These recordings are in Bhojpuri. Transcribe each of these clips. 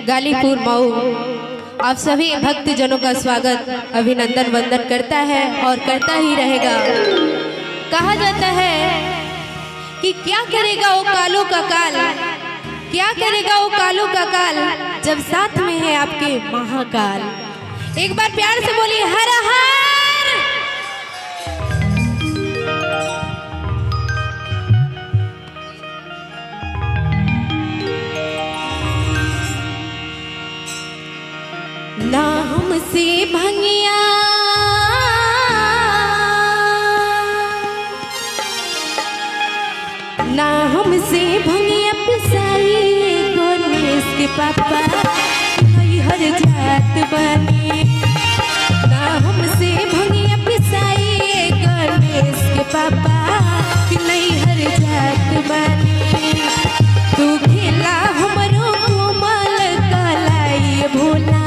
गालीपुर मऊ आप सभी भक्तजनों का स्वागत अभिनंदन वंदन करता है और करता ही रहेगा। कहा जाता है कि क्या करेगा वो कालों का काल, क्या करेगा वो कालों का काल जब साथ में है आपके महाकाल। एक बार प्यार से बोलिए हर हर। ना हमसे भंगिया ना हमसे भंगिया पिसाई गणेश के पापा हर जात बनी। ना हमसे भंगिया पिसाई गणेश के पापा नहीं हर जात बनी। तू खेला हमरो कोमल कलाई भोला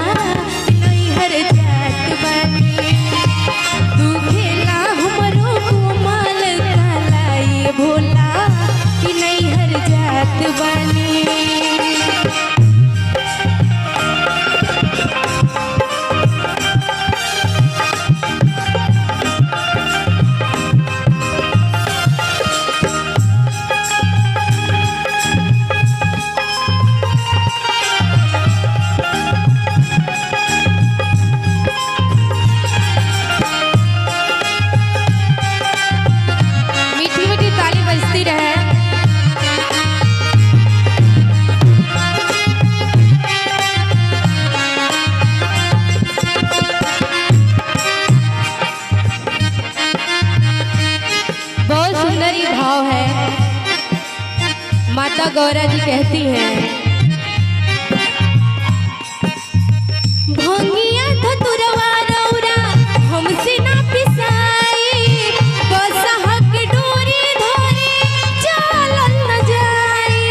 भोला कि नहीं हर जात बनी। भाव है। माता गौरा जी कहती हैं भंगिया धतुरवा रौरा हमसे ना पिसाई बसहा के डोरी धरे चलल न जाई।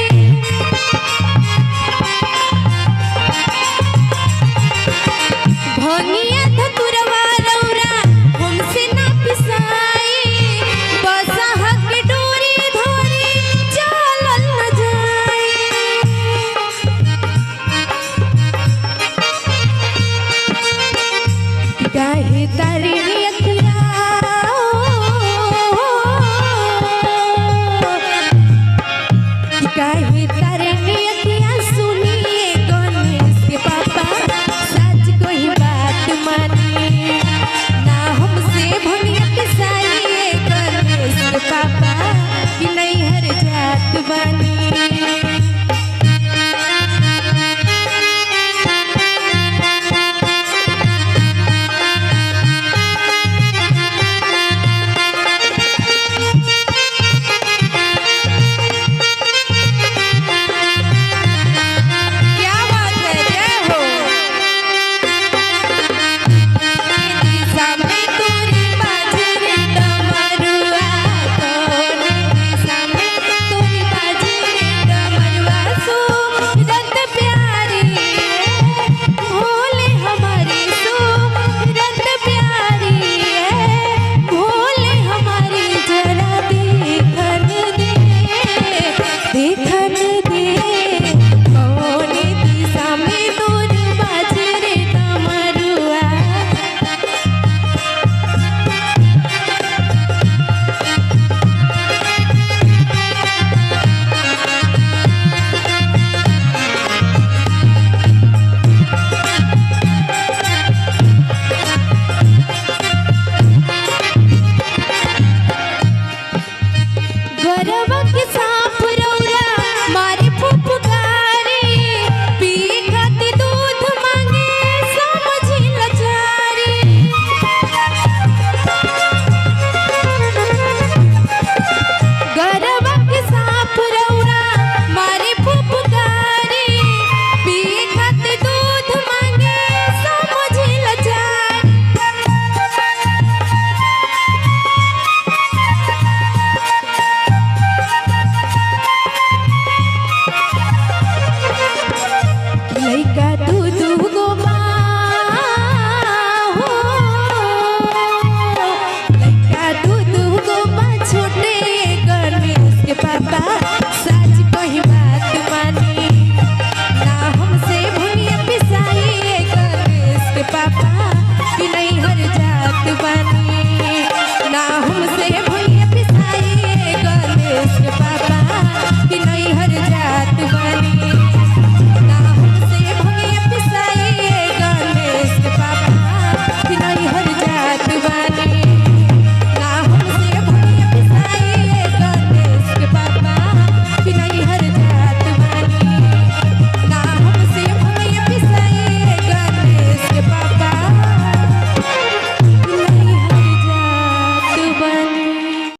भंगिया धतुरवा रौरा हमसे ना पिसाई like